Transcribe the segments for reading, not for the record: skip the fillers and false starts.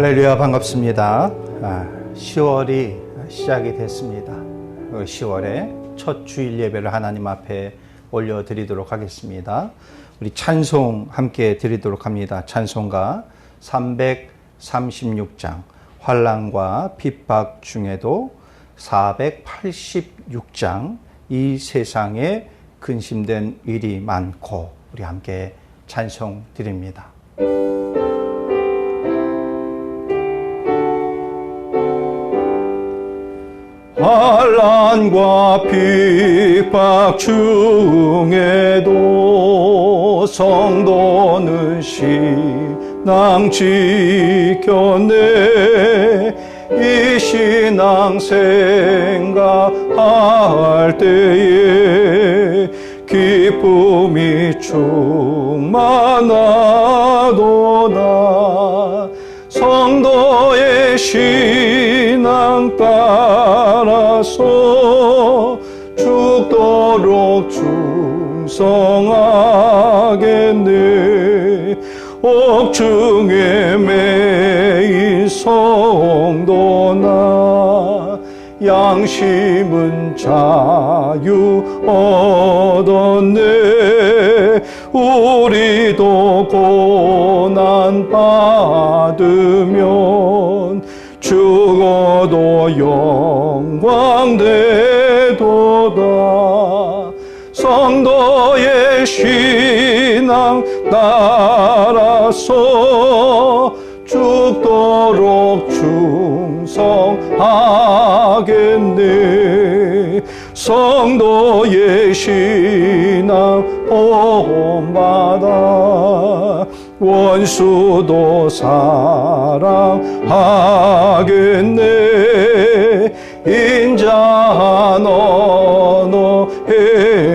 할렐루야, 반갑습니다. 10월이 시작이 됐습니다. 10월에 첫 주일 예배를 하나님 앞에 올려드리도록 하겠습니다. 우리 찬송 함께 드리도록 합니다. 찬송가 336장, 환난과 핍박 중에도 486장, 이 세상에 근심된 일이 많고, 우리 함께 찬송 드립니다. 환난과 핍박 중에도 성도는 신앙 지켰네. 이 신앙 생각할 때에 기쁨이 충만하도다. 성도의 신앙 따라서 죽도록 충성하겠네. 옥중에 매인 성도나 양심은 자유 얻었네. 우리도 고난 받으면 죽어도 영광 되도다. 성도의 신앙 따라서 죽도록 충성하겠네. 성도의 신앙 본받아 원수도 사랑하겠네. 인자한 언어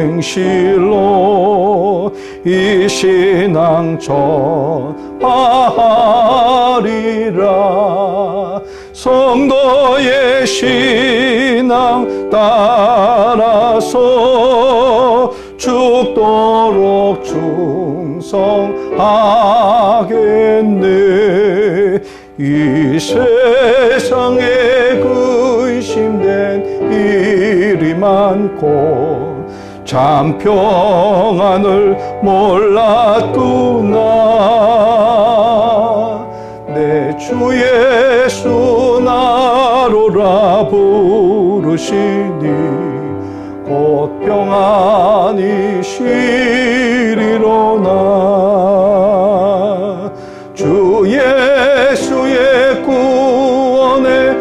행실로 이 신앙 전하리라. 성도의 신앙 따라서 죽도록 충성하겠네. 이 세상에 근심된 일이 많고 참 평안을 몰랐구나. 내 주 예수 나로라 부르시니 곧 평안이 쉬리로나. 주 예수의 구원의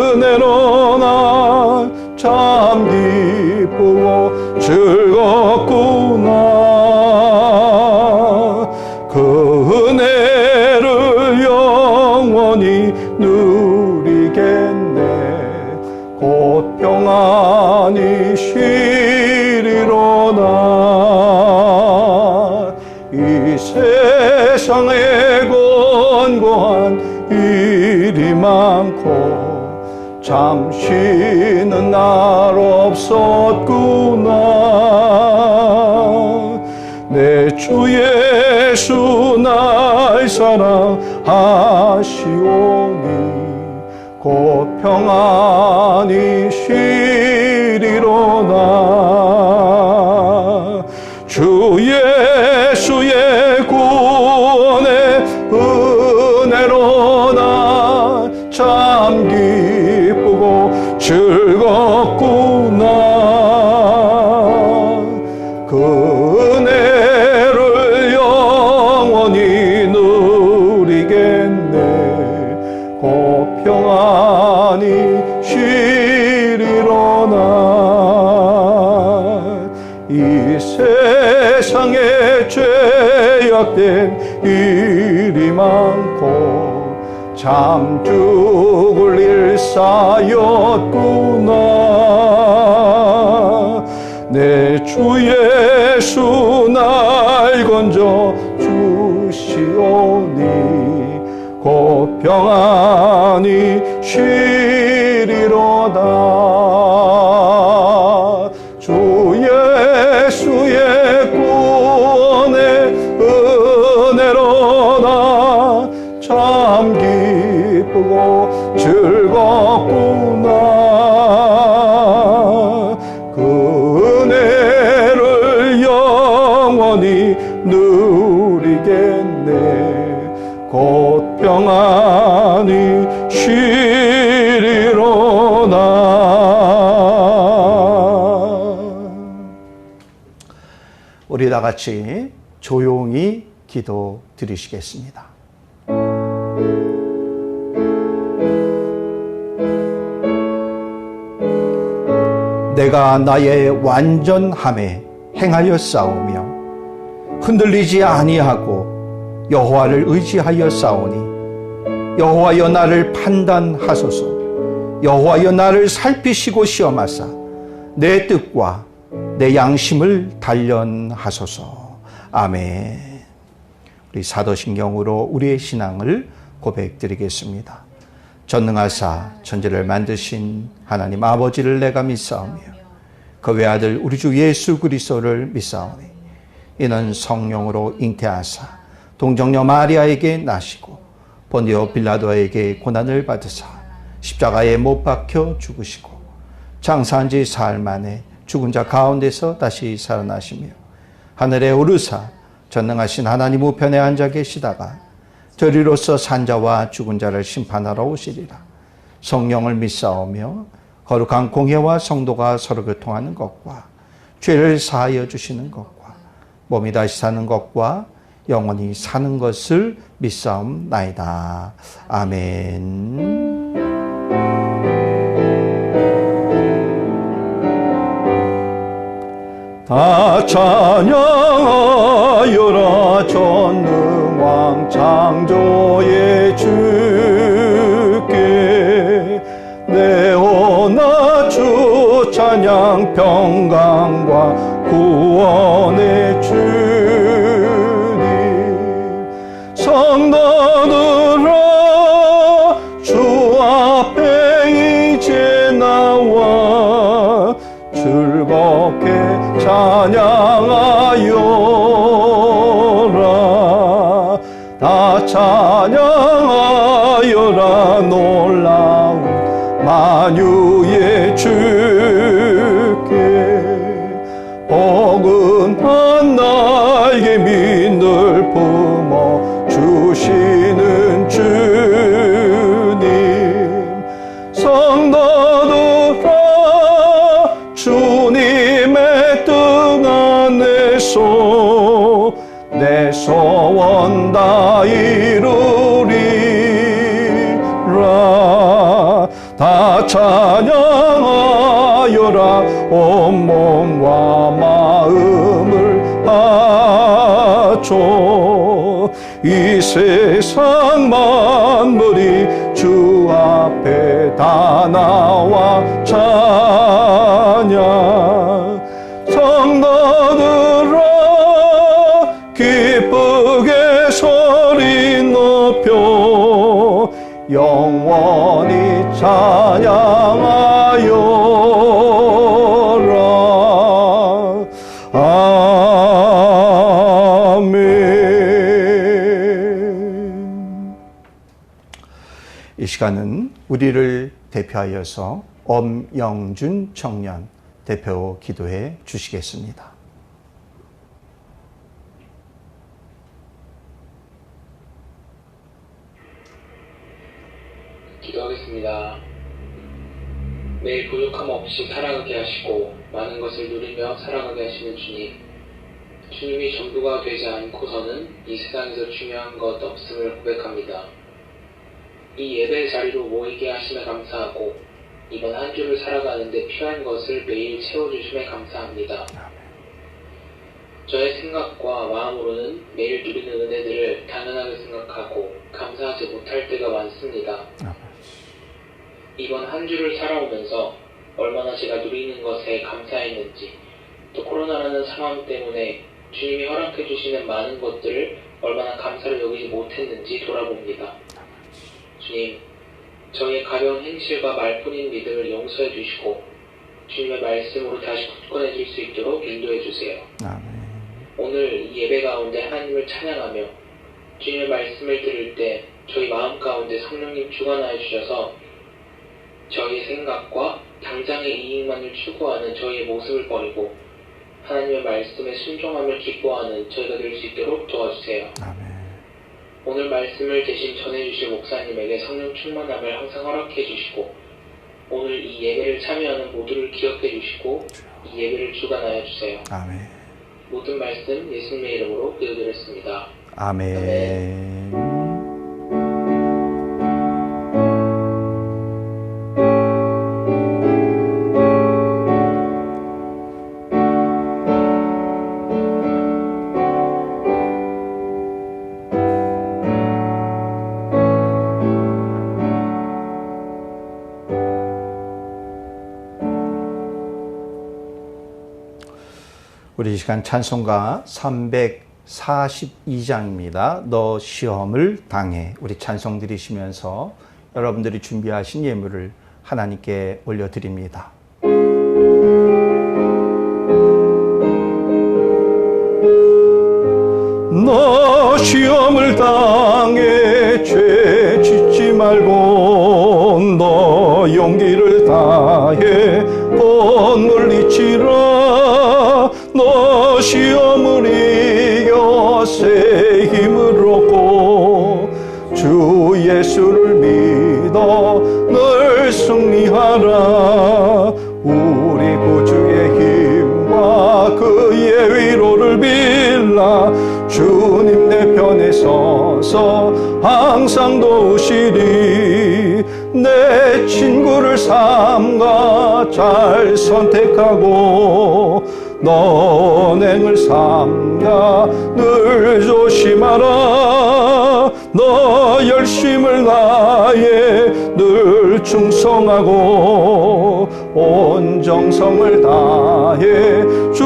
은혜로나 참 기쁘고 즐겁구나. 그 은혜를 영원히 누리겠네. 곧 평안이 쉬리로나. 이 세상에 권고한 일이 많고 참 쉬는 날 없었구나. 내 주 예수 날 사랑하시오니 곧 평안이 쉬리로나. 주 예수의 구원의 은혜로나 참 기쁘고 즐겁구나. 그 은혜를 영원히 누리겠네. 곧 평안이 쉬리로나. 이 세상에 죄악된 일이 많고 참 죽을 일 쌓였구나. 내 주 예수 날 건져 주시오니 곧 평안이 쉬리로다. 주 예수의 구원의 은혜로다 참 우리 다 같이 조용히 기도 드리시겠습니다. 내가 나의 완전함에 행하여 싸우며 흔들리지 아니하고 여호와를 의지하여 싸우니 여호와여 나를 판단하소서. 여호와여 나를 살피시고 시험하사 내 뜻과 내 양심을 단련하소서. 아멘. 우리 사도신경으로 우리의 신앙을 고백드리겠습니다. 전능하사 천지를 만드신 하나님 아버지를 내가 믿사오며 그 외아들 우리 주 예수 그리스도를 믿사오니 이는 성령으로 잉태하사 동정녀 마리아에게 나시고 본디오 빌라도에게 고난을 받으사 십자가에 못 박혀 죽으시고 장사한 지 사흘 만에 죽은 자 가운데서 다시 살아나시며 하늘에 오르사 전능하신 하나님 우편에 앉아 계시다가 저리로서 산자와 죽은 자를 심판하러 오시리라. 성령을 믿사오며 거룩한 공회와 성도가 서로 교통하는 것과 죄를 사하여 주시는 것과 몸이 다시 사는 것과 영원히 사는 것을 믿사옵나이다. 아멘. 다 찬양하여라 전능왕 창조의 주께 내오나 주 찬양 평강과 구원의 주님 성도들아 주 앞에 이제 나와 즐겁게 찬양하여라. 다 찬양하여라. 놀라운 만유의 주께 포근한 나에게 민을 품어 주시는 주님 성도들아 주님의 뜻 안에서 내 소원 다 이루리라. 다 찬양하여라. 온몸과 마음을 바쳐 이 세상 만물이 주 앞에 다 나와 찬양 성도들아 기쁘게 소리 높여 영원히 찬양하여라. 아멘. 이 시간은 우리를 대표하여서 엄영준 청년 대표 기도해 주시겠습니다. 기도하겠습니다. 매일 부족함 없이 살아가게 하시고 많은 것을 누리며 살아가게 하시는 주님, 주님이 전부가 되지 않고서는 이 세상에서 중요한 것 없음을 고백합니다. 이 예배 자리로 모이게 하심에 감사하고 이번 한 주를 살아가는데 필요한 것을 매일 채워주심에 감사합니다. 저의 생각과 마음으로는 매일 누리는 은혜들을 당연하게 생각하고 감사하지 못할 때가 많습니다. 이번 한 주를 살아오면서 얼마나 제가 누리는 것에 감사했는지, 또 코로나라는 상황 때문에 주님이 허락해 주시는 많은 것들을 얼마나 감사를 여기지 못했는지 돌아봅니다. 주님, 저의 가벼운 행실과 말뿐인 믿음을 용서해 주시고 주님의 말씀으로 다시 굳건해질 수 있도록 인도해 주세요. 오늘 이 예배 가운데 하나님을 찬양하며 주님의 말씀을 들을 때 저희 마음 가운데 성령님 주관하여 주셔서 저희의 생각과 당장의 이익만을 추구하는 저희의 모습을 버리고 하나님의 말씀에 순종함을 기뻐하는 저희가 될 수 있도록 도와주세요. 아멘. 오늘 말씀을 대신 전해주실 목사님에게 성령 충만함을 항상 허락해 주시고 오늘 이 예배를 참여하는 모두를 기억해 주시고 이 예배를 주관하여 주세요. 아멘. 모든 말씀 예수님의 이름으로 기도드렸습니다. 아멘. 우리 이 시간 찬송가 342장입니다. 너 시험을 당해. 우리 찬송 드리시면서 여러분들이 준비하신 예물을 하나님께 올려드립니다. 너 시험을 당해 죄 짓지 말고 너 용기를 다해 본을 잊지라. 너 시험을 이겨 새 힘을 얻고 주 예수를 믿어 늘 승리하라. 우리 구주의 힘과 그의 위로를 빌라. 주님 내 편에 서서 항상 도우시리. 내 친구를 삼가 잘 선택하고 너행을 삼가 늘 조심하라. 너 열심을 다해 늘 충성하고 온 정성을 다해 주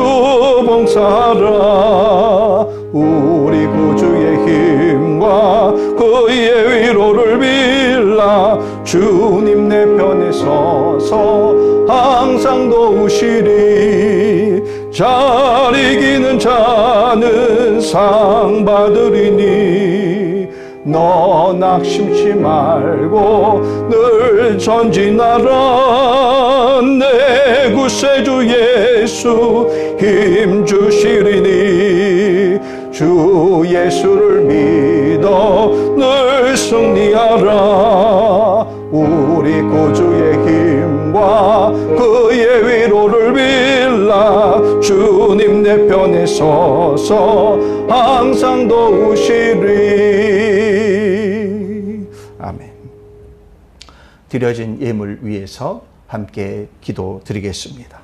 봉사하라. 우리 구주의 힘과 그의 위로를 빌라. 주님 내 편에 서서 항상 도우시리. 잘 이기는 자는 상 받으리니. 너 낙심치 말고 늘 전진하라. 내 구세주 예수 힘 주시리니. 주 예수를 믿어 늘 승리하라. 우리 구주의 힘과 그의 위로를 빌라. 주님 내 편에 서서 항상 도우시리. 아멘. 드려진 예물 위해서 함께 기도드리겠습니다.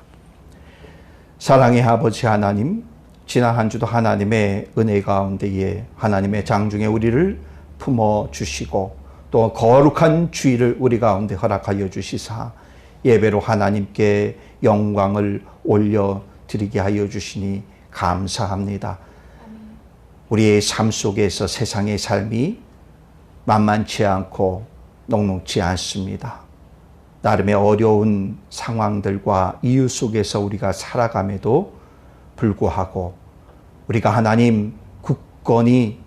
사랑의 아버지 하나님, 지난 한 주도 하나님의 은혜 가운데에 하나님의 장중에 우리를 품어주시고 또 거룩한 주일을 우리 가운데 허락하여 주시사 예배로 하나님께 영광을 올려드리게 하여 주시니 감사합니다. 우리의 삶 속에서 세상의 삶이 만만치 않고 녹록지 않습니다. 나름의 어려운 상황들과 이유 속에서 우리가 살아감에도 불구하고 우리가 하나님 굳건히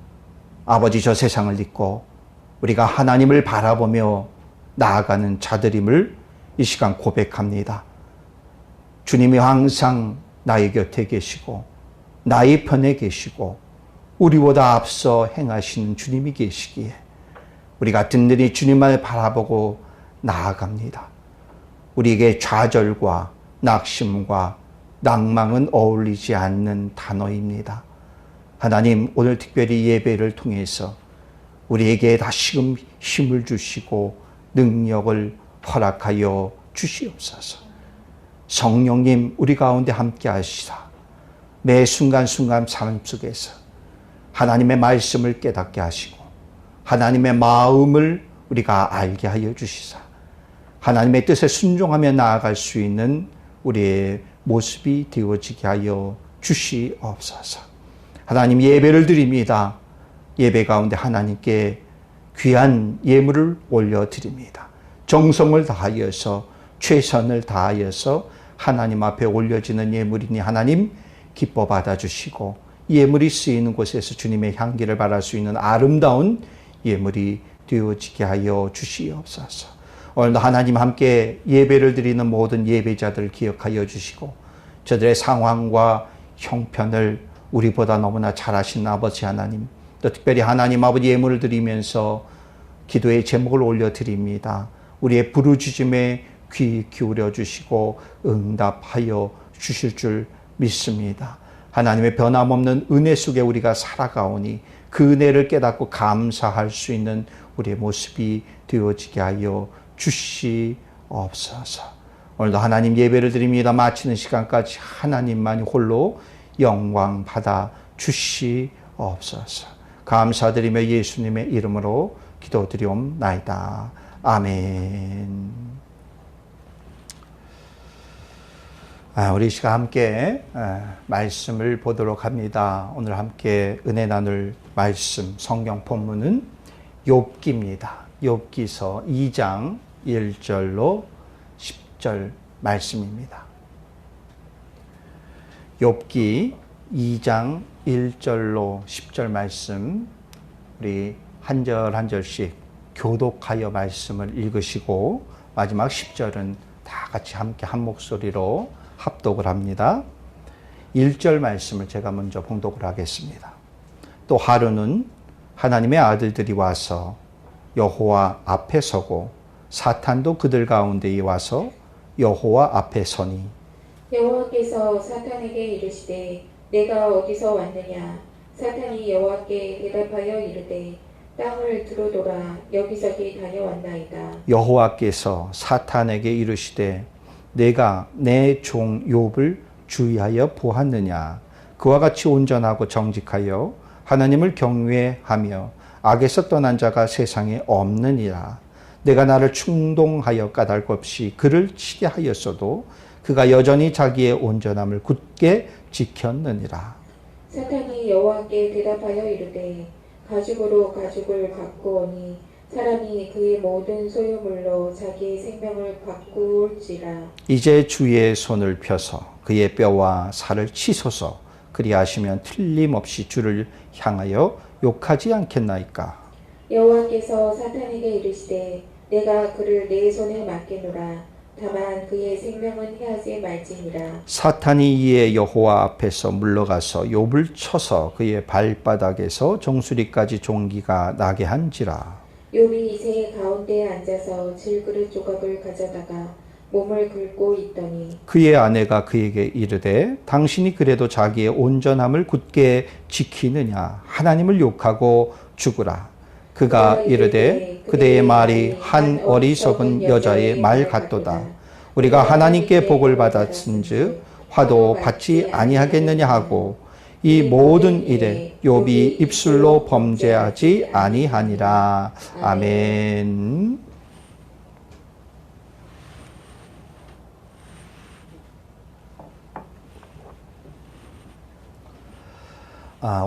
아버지 저 세상을 믿고 우리가 하나님을 바라보며 나아가는 자들임을 이 시간 고백합니다. 주님이 항상 나의 곁에 계시고 나의 편에 계시고 우리보다 앞서 행하시는 주님이 계시기에 우리가 든든히 주님만을 바라보고 나아갑니다. 우리에게 좌절과 낙심과 낭망은 어울리지 않는 단어입니다. 하나님, 오늘 특별히 예배를 통해서 우리에게 다시금 힘을 주시고 능력을 허락하여 주시옵소서. 성령님, 우리 가운데 함께 하시사 매 순간순간 삶 속에서 하나님의 말씀을 깨닫게 하시고 하나님의 마음을 우리가 알게 하여 주시사 하나님의 뜻에 순종하며 나아갈 수 있는 우리의 모습이 되어지게 하여 주시옵소서. 하나님, 예배를 드립니다. 예배 가운데 하나님께 귀한 예물을 올려드립니다. 정성을 다하여서 최선을 다하여서 하나님 앞에 올려지는 예물이니 하나님 기뻐 받아주시고 예물이 쓰이는 곳에서 주님의 향기를 발할 수 있는 아름다운 예물이 되어지게 하여 주시옵소서. 오늘도 하나님 함께 예배를 드리는 모든 예배자들을 기억하여 주시고 저들의 상황과 형편을 우리보다 너무나 잘 아시는 아버지 하나님, 또 특별히 하나님 아버지 예물을 드리면서 기도의 제목을 올려드립니다. 우리의 부르짖음에 귀 기울여 주시고 응답하여 주실 줄 믿습니다. 하나님의 변함없는 은혜 속에 우리가 살아가오니 그 은혜를 깨닫고 감사할 수 있는 우리의 모습이 되어지게 하여 주시옵소서. 오늘도 하나님 예배를 드립니다. 마치는 시간까지 하나님만이 홀로 영광 받아 주시옵소서. 감사드리며 예수님의 이름으로 기도드리옵나이다. 아멘. 우리 시간 함께 말씀을 보도록 합니다. 오늘 함께 은혜 나눌 말씀 성경 본문은 욥기입니다. 욥기서 2장 1절로 10절 말씀입니다. 욥기 2장 1절로 10절 말씀, 우리 한 절 한 절씩 교독하여 말씀을 읽으시고 마지막 10절은 다 같이 함께 한 목소리로 합독을 합니다. 1절 말씀을 제가 먼저 봉독을 하겠습니다. 또 하루는 하나님의 아들들이 와서 여호와 앞에 서고 사탄도 그들 가운데에 와서 여호와 앞에 서니 여호와께서 사탄에게 이르시되 내가 어디서 왔느냐. 사탄이 여호와께 대답하여 이르되 땅을 두루돌아 여기저기 다녀왔나이다. 여호와께서 사탄에게 이르시되 내가 내 종 욥을 주의하여 보았느냐. 그와 같이 온전하고 정직하여 하나님을 경외하며 악에서 떠난 자가 세상에 없느니라. 내가 나를 충동하여 까닭 없이 그를 치게 하였어도 그가 여전히 자기의 온전함을 굳게 지켰느니라. 사탄이 여호와께 대답하여 이르되 가죽으로 가죽을 바꾸오니 사람이 그의 모든 소유물로 자기의 생명을 바꾸올지라. 이제 주의 손을 펴서 그의 뼈와 살을 치소서. 그리하시면 틀림없이 주를 향하여 욕하지 않겠나이까. 여호와께서 사탄에게 이르시되 내가 그를 내 손에 맡기노라. 다만 그의 생명은 해하지 말지니라. 사탄이 이에 여호와 앞에서 물러가서 욥을 쳐서 그의 발바닥에서 정수리까지 종기가 나게 한지라. 욥이 이새의 가운데에 앉아서 질그릇 조각을 가져다가 몸을 긁고 있더니 그의 아내가 그에게 이르되 당신이 그래도 자기의 온전함을 굳게 지키느냐. 하나님을 욕하고 죽으라. 그가 이르되 그대의 말이 한 어리석은 여자의 말 같도다. 우리가 하나님께 복을 받았은즉 화도 받지 아니하겠느냐 하고 이 모든 일에 욥이 입술로 범죄하지 아니하니라. 아멘.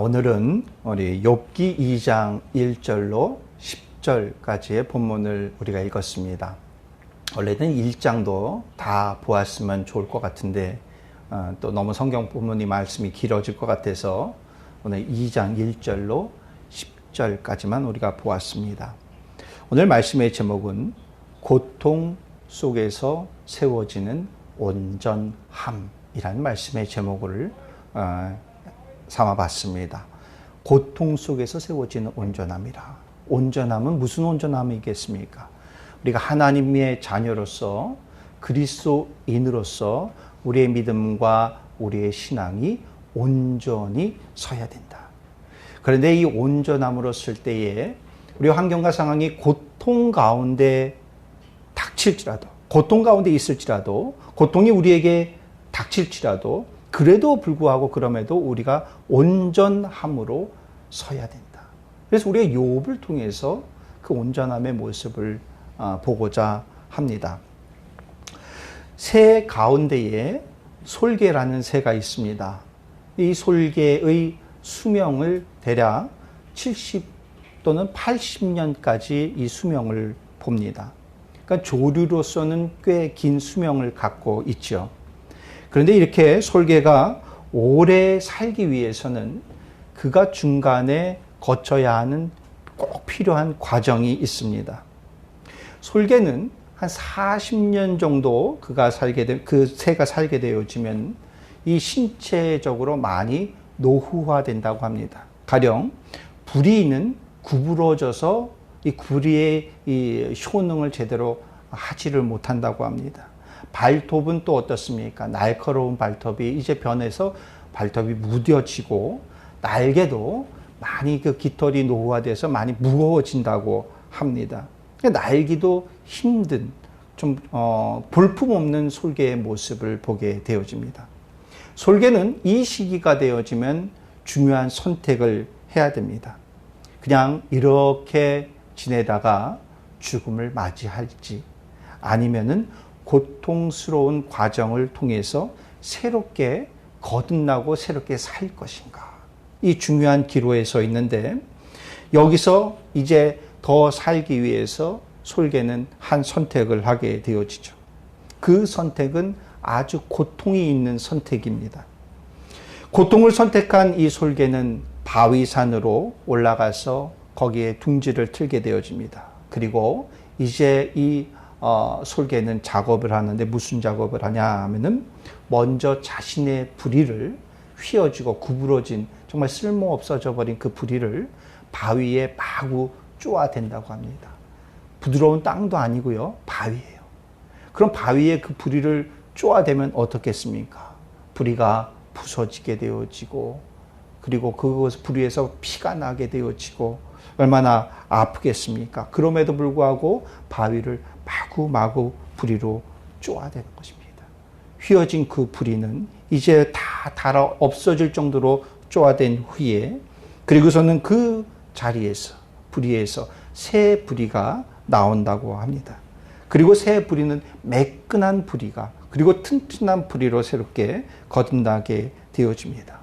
오늘은 우리 욥기 2장 1절로 10절까지의 본문을 우리가 읽었습니다. 원래는 1장도 다 보았으면 좋을 것 같은데 또 너무 성경 본문이 말씀이 길어질 것 같아서 오늘 2장 1절로 10절까지만 우리가 보았습니다. 오늘 말씀의 제목은 고통 속에서 세워지는 온전함이라는 말씀의 제목을 삼아봤습니다. 고통 속에서 세워지는 온전함이라. 온전함은 무슨 온전함이겠습니까? 우리가 하나님의 자녀로서 그리스도인으로서 우리의 믿음과 우리의 신앙이 온전히 서야 된다. 그런데 이 온전함으로 쓸 때에 우리 환경과 상황이 고통 가운데 닥칠지라도, 고통 가운데 있을지라도, 고통이 우리에게 닥칠지라도 그래도 불구하고 그럼에도 우리가 온전함으로 서야 된다. 그래서 우리가 욥을 통해서 그 온전함의 모습을 보고자 합니다. 새 가운데에 솔개라는 새가 있습니다. 이 솔개의 수명을 대략 70 또는 80년까지 이 수명을 봅니다. 그러니까 조류로서는 꽤 긴 수명을 갖고 있죠. 그런데 이렇게 솔개가 오래 살기 위해서는 그가 중간에 거쳐야 하는 꼭 필요한 과정이 있습니다. 솔개는 한 40년 정도 그 새가 살게 되어지면 이 신체적으로 많이 노후화된다고 합니다. 가령 부리는 구부러져서 이 구리의 이 효능을 제대로 하지를 못한다고 합니다. 발톱은 또 어떻습니까? 날카로운 발톱이 이제 변해서 발톱이 무뎌지고 날개도 많이 그 깃털이 노후화돼서 많이 무거워진다고 합니다. 날기도 힘든 좀 볼품없는 솔개의 모습을 보게 되어집니다. 솔개는 이 시기가 되어지면 중요한 선택을 해야 됩니다. 그냥 이렇게 지내다가 죽음을 맞이할지 아니면은 고통스러운 과정을 통해서 새롭게 거듭나고 새롭게 살 것인가. 이 중요한 기로에 서 있는데 여기서 이제 더 살기 위해서 솔개는 한 선택을 하게 되어지죠. 그 선택은 아주 고통이 있는 선택입니다. 고통을 선택한 이 솔개는 바위산으로 올라가서 거기에 둥지를 틀게 되어집니다. 그리고 이제 이 솔개는 작업을 하는데 무슨 작업을 하냐 하면은 먼저 자신의 부리를 휘어지고 구부러진 정말 쓸모없어져 버린 그 부리를 바위에 마구 쪼아댄다고 합니다. 부드러운 땅도 아니고요. 바위예요. 그럼 바위에 그 부리를 쪼아대면 어떻겠습니까? 부리가 부서지게 되어지고 그리고 그것 부리에서 피가 나게 되어지고 얼마나 아프겠습니까? 그럼에도 불구하고 바위를 마구마구 부리로 쪼아대는 것입니다. 휘어진 그 부리는 이제 다 닳아 없어질 정도로 쪼아댄 후에 그리고서는 그 자리에서 부리에서 새 부리가 나온다고 합니다. 그리고 새 부리는 매끈한 부리가 그리고 튼튼한 부리로 새롭게 거듭나게 되어집니다.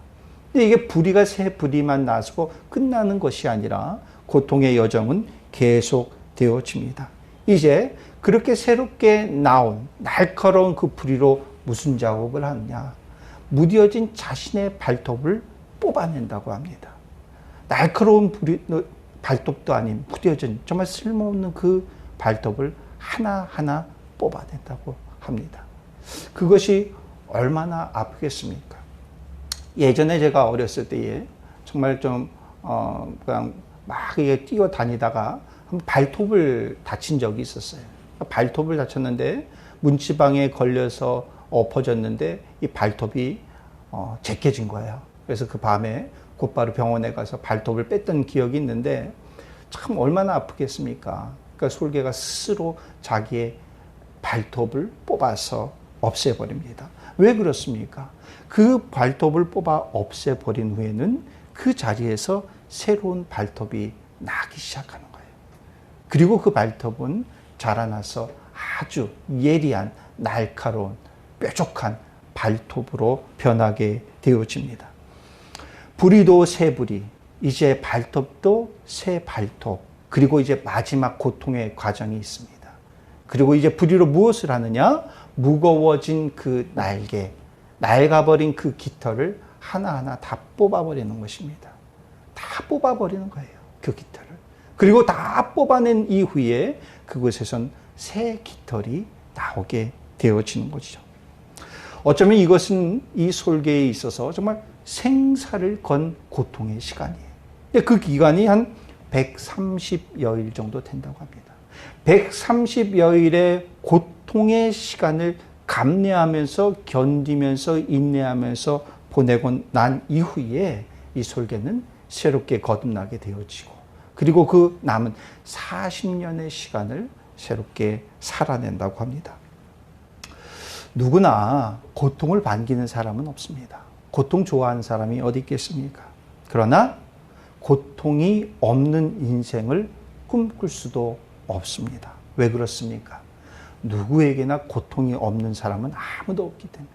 근데 이게 부리가 새 부리만 나서 끝나는 것이 아니라 고통의 여정은 계속 되어집니다. 이제 그렇게 새롭게 나온 날카로운 그 부리로 무슨 작업을 하느냐? 무뎌진 자신의 발톱을 뽑아낸다고 합니다. 날카로운 발톱도 아닌 무뎌진 정말 쓸모없는 그 발톱을 하나하나 뽑아낸다고 합니다. 그것이 얼마나 아프겠습니까? 예전에 제가 어렸을 때에 정말 좀 그냥 막 뛰어다니다가 발톱을 다친 적이 있었어요. 발톱을 다쳤는데 문지방에 걸려서 엎어졌는데 이 발톱이 제껴진 거예요. 그래서 그 밤에 곧바로 병원에 가서 발톱을 뺐던 기억이 있는데 참 얼마나 아프겠습니까? 그러니까 솔개가 스스로 자기의 발톱을 뽑아서 없애버립니다. 왜 그렇습니까? 그 발톱을 뽑아 없애버린 후에는 그 자리에서 새로운 발톱이 나기 시작하는 거예요. 그리고 그 발톱은 자라나서 아주 예리한 날카로운 뾰족한 발톱으로 변하게 되어집니다. 부리도 새 부리, 이제 발톱도 새 발톱, 그리고 이제 마지막 고통의 과정이 있습니다. 그리고 이제 부리로 무엇을 하느냐? 무거워진 그 날개, 낡아버린 그 깃털을 하나하나 다 뽑아버리는 것입니다. 다 뽑아버리는 거예요. 그 깃털을. 그리고 다 뽑아낸 이후에 그곳에선 새 깃털이 나오게 되어지는 것이죠. 어쩌면 이것은 이 솔개에 있어서 정말 생사를 건 고통의 시간이에요. 근데 그 기간이 한 130여일 정도 된다고 합니다. 130여일의 고통의 시간을 감내하면서 견디면서 인내하면서 보내고 난 이후에 이 솔개는 새롭게 거듭나게 되어지고 그리고 그 남은 40년의 시간을 새롭게 살아낸다고 합니다. 누구나 고통을 반기는 사람은 없습니다. 고통 좋아하는 사람이 어디 있겠습니까? 그러나 고통이 없는 인생을 꿈꿀 수도 없습니다. 왜 그렇습니까? 누구에게나 고통이 없는 사람은 아무도 없기 때문에.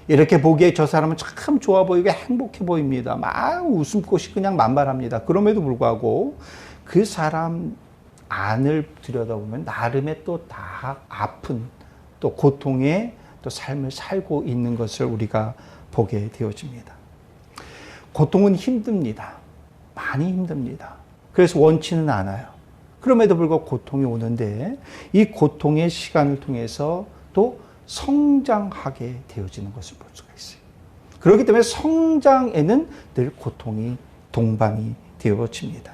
이렇게 보기에 저 사람은 참 좋아 보이고 행복해 보입니다. 막 웃음꽃이 그냥 만발합니다. 그럼에도 불구하고 그 사람 안을 들여다보면 나름의 또 다 아픈 또 고통의 또 삶을 살고 있는 것을 우리가 보게 되어집니다. 고통은 힘듭니다. 많이 힘듭니다. 그래서 원치는 않아요. 그럼에도 불구하고 고통이 오는데 이 고통의 시간을 통해서 또 성장하게 되어지는 것을 볼 수가 있어요. 그렇기 때문에 성장에는 늘 고통이 동반이 되어집니다.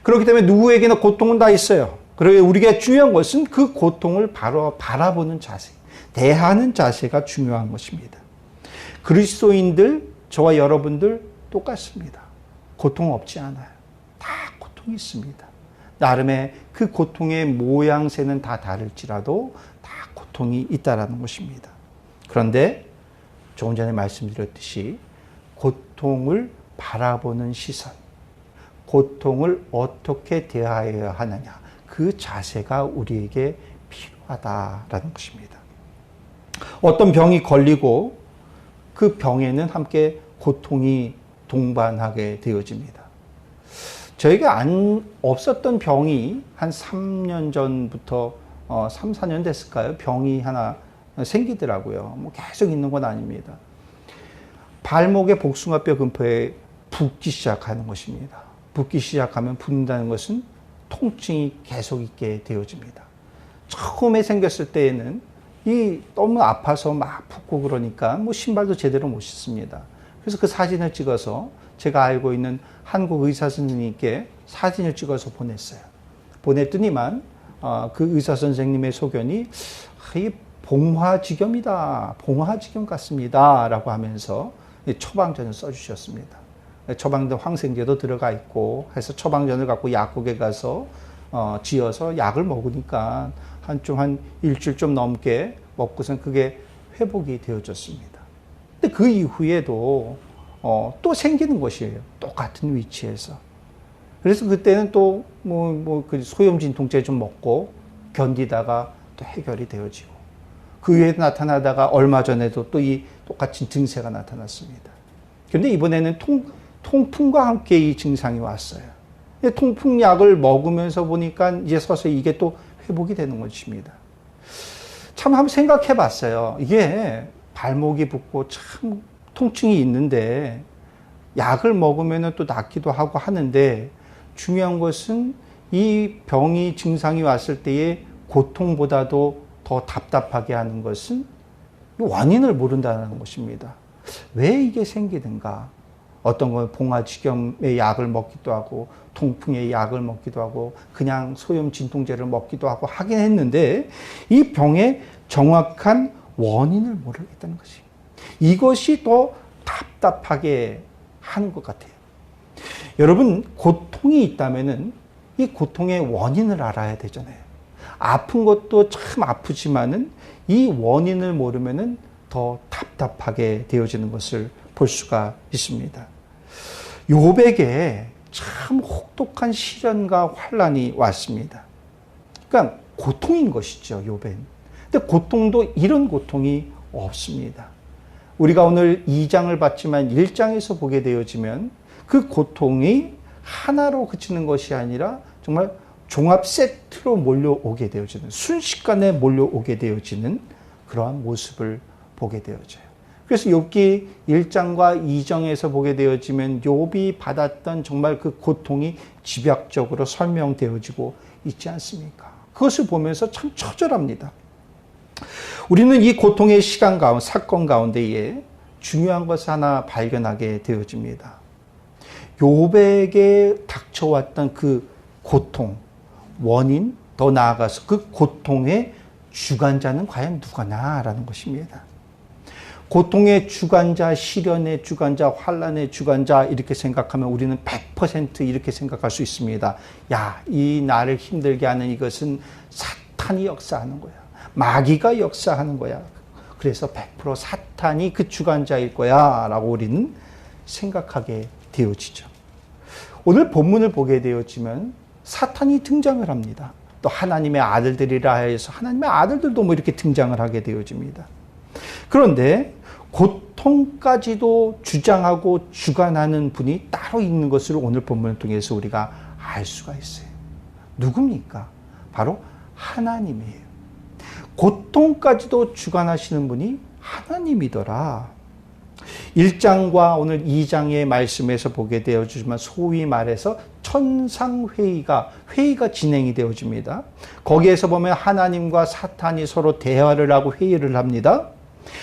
그렇기 때문에 누구에게나 고통은 다 있어요. 그러기에 우리가 중요한 것은 그 고통을 바로 바라보는 자세, 대하는 자세가 중요한 것입니다. 그리스도인들 저와 여러분들 똑같습니다. 고통 없지 않아요. 다 고통이 있습니다. 나름의 그 고통의 모양새는 다 다를지라도 다 고통이 있다라는 것입니다. 그런데 조금 전에 말씀드렸듯이 고통을 바라보는 시선, 고통을 어떻게 대하여야 하느냐, 그 자세가 우리에게 필요하다라는 것입니다. 어떤 병이 걸리고 그 병에는 함께 고통이 동반하게 되어집니다. 저희가 없었던 병이 한 3년 전부터 3, 4년 됐을까요? 병이 하나 생기더라고요. 뭐 계속 있는 건 아닙니다. 발목의 복숭아뼈 근포에 붓기 시작하는 것입니다. 붓기 시작하면 붓는다는 것은 통증이 계속 있게 되어집니다. 처음에 생겼을 때에는 너무 아파서 막 붓고 그러니까 뭐 신발도 제대로 못 신습니다. 그래서 그 사진을 찍어서 제가 알고 있는 한국 의사 선생님께 사진을 찍어서 보냈어요. 보냈더니만 그 의사 선생님의 소견이 이 봉화지겸이다. 봉화지겸 같습니다. 라고 하면서 처방전을 써주셨습니다. 처방전 황생제도 들어가 있고 해서 처방전을 갖고 약국에 가서 지어서 약을 먹으니까 한 일주일 좀 넘게 먹고선 그게 회복이 되어졌습니다. 근데 그 이후에도 또 생기는 것이에요. 똑같은 위치에서. 그래서 그때는 또 그 소염 진통제 좀 먹고 견디다가 또 해결이 되어지고 그 후에 나타나다가 얼마 전에도 또 이 똑같은 증세가 나타났습니다. 그런데 이번에는 통풍과 함께 이 증상이 왔어요. 통풍약을 먹으면서 보니까 이제 서서히 이게 또 회복이 되는 것입니다. 참 한번 생각해 봤어요. 이게 발목이 붓고 참 통증이 있는데 약을 먹으면 또 낫기도 하고 하는데 중요한 것은 이 병이 증상이 왔을 때의 고통보다도 더 답답하게 하는 것은 원인을 모른다는 것입니다. 왜 이게 생기는가? 어떤 건 봉화지겸의 약을 먹기도 하고 통풍의 약을 먹기도 하고 그냥 소염 진통제를 먹기도 하고 하긴 했는데 이 병의 정확한 원인을 모르겠다는 것이 이것이 더 답답하게 하는 것 같아요. 여러분 고통이 있다면은 이 고통의 원인을 알아야 되잖아요. 아픈 것도 참 아프지만은 이 원인을 모르면은 더 답답하게 되어지는 것을 볼 수가 있습니다. 욥에게 참 혹독한 시련과 환란이 왔습니다. 그러니까 고통인 것이죠, 욥은. 근데 고통도 이런 고통이 없습니다. 우리가 오늘 2장을 봤지만 1장에서 보게 되어지면 그 고통이 하나로 그치는 것이 아니라 정말 종합 세트로 몰려오게 되어지는, 순식간에 몰려오게 되어지는 그러한 모습을 보게 되어져요. 그래서 욥기 1장과 2장에서 보게 되어지면 욥이 받았던 정말 그 고통이 집약적으로 설명되어지고 있지 않습니까? 그것을 보면서 참 처절합니다. 우리는 이 고통의 시간 가운데, 사건 가운데에 중요한 것을 하나 발견하게 되어집니다. 욥에게 닥쳐왔던 그 고통, 원인, 더 나아가서 그 고통의 주관자는 과연 누구냐라는 것입니다. 고통의 주관자, 시련의 주관자, 환란의 주관자 이렇게 생각하면 우리는 100% 이렇게 생각할 수 있습니다. 야, 이 나를 힘들게 하는 이것은 사탄이 역사하는 거야. 마귀가 역사하는 거야. 그래서 100% 사탄이 그 주관자일 거야 라고 우리는 생각하게 되어지죠. 오늘 본문을 보게 되어지면 사탄이 등장을 합니다. 또 하나님의 아들들이라 해서 하나님의 아들들도 뭐 이렇게 등장을 하게 되어집니다. 그런데 고통까지도 주장하고 주관하는 분이 따로 있는 것을 오늘 본문을 통해서 우리가 알 수가 있어요. 누굽니까? 바로 하나님이에요. 고통까지도 주관하시는 분이 하나님이더라. 1장과 오늘 2장의 말씀에서 보게 되어지지만 소위 말해서 천상회의가 진행이 되어집니다. 거기에서 보면 하나님과 사탄이 서로 대화를 하고 회의를 합니다.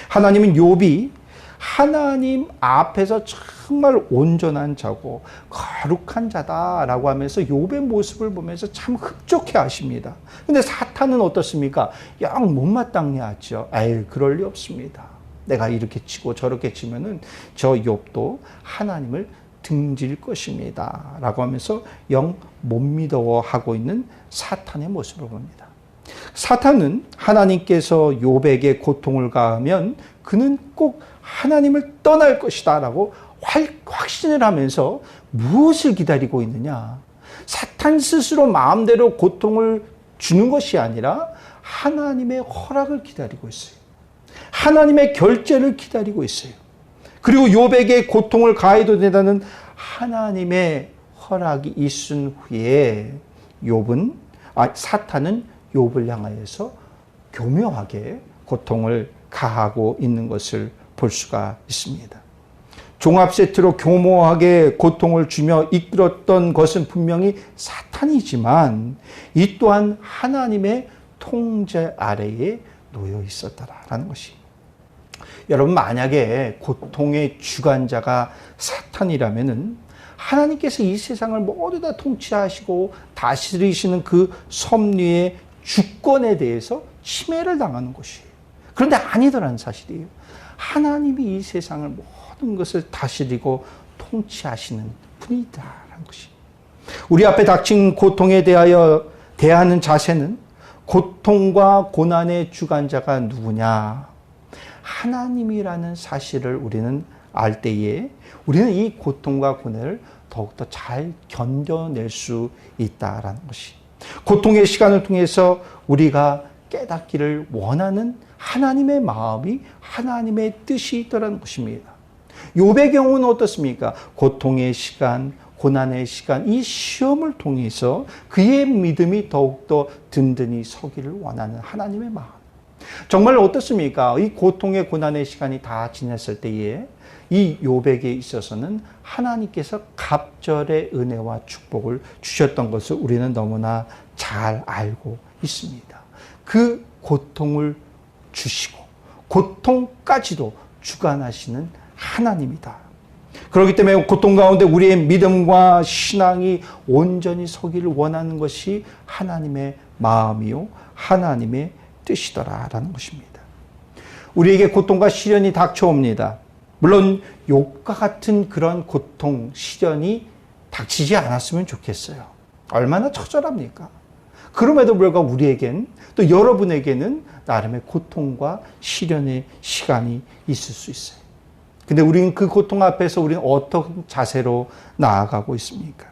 하나님은 욥이 하나님 앞에서 정말 온전한 자고 거룩한 자다라고 하면서 욥의 모습을 보면서 참 흡족해 하십니다. 근데 사탄은 어떻습니까? 영 못마땅해 하죠. 에이, 그럴 리 없습니다. 내가 이렇게 치고 저렇게 치면은 저 욥도 하나님을 등질 것입니다. 라고 하면서 영 못 믿어하고 있는 사탄의 모습을 봅니다. 사탄은 하나님께서 욥에게 고통을 가하면 그는 꼭 하나님을 떠날 것이다 라고 확신을 하면서 무엇을 기다리고 있느냐? 사탄 스스로 마음대로 고통을 주는 것이 아니라 하나님의 허락을 기다리고 있어요. 하나님의 결제를 기다리고 있어요. 그리고 욥에게 고통을 가해도 된다는 하나님의 허락이 있은 후에 사탄은 욥을 향하여서 교묘하게 고통을 가하고 있는 것을 볼 수가 있습니다. 종합 세트로 교묘하게 고통을 주며 이끌었던 것은 분명히 사탄이지만 이 또한 하나님의 통제 아래에 놓여 있었다라는 것이. 여러분, 만약에 고통의 주관자가 사탄이라면은 하나님께서 이 세상을 모두 다 통치하시고 다스리시는 그 섭리의 주권에 대해서 침해를 당하는 것이에요. 그런데 아니더라는 사실이에요. 하나님이 이 세상을 모든 것을 다스리고 통치하시는 분이다라는 것이. 우리 앞에 닥친 고통에 대하여 대하는 자세는 고통과 고난의 주관자가 누구냐? 하나님이라는 사실을 우리는 알 때에 우리는 이 고통과 고난을 더욱더 잘 견뎌낼 수 있다라는 것이. 고통의 시간을 통해서 우리가 깨닫기를 원하는 하나님의 마음이 하나님의 뜻이 있더라는 것입니다. 욥의 경우는 어떻습니까? 고통의 시간, 고난의 시간, 이 시험을 통해서 그의 믿음이 더욱더 든든히 서기를 원하는 하나님의 마음. 정말 어떻습니까? 이 고통의 고난의 시간이 다 지났을 때에 이 욥에게 있어서는 하나님께서 갑절의 은혜와 축복을 주셨던 것을 우리는 너무나 잘 알고 있습니다. 그 고통을 주시고 고통까지도 주관하시는 하나님이다. 그렇기 때문에 고통 가운데 우리의 믿음과 신앙이 온전히 서기를 원하는 것이 하나님의 마음이요 하나님의 뜻이더라라는 것입니다. 우리에게 고통과 시련이 닥쳐옵니다. 물론 욥과 같은 그런 고통, 시련이 닥치지 않았으면 좋겠어요. 얼마나 처절합니까? 그럼에도 불구하고 우리에겐 또 여러분에게는 나름의 고통과 시련의 시간이 있을 수 있어요. 근데 우리는 그 고통 앞에서 우리는 어떤 자세로 나아가고 있습니까?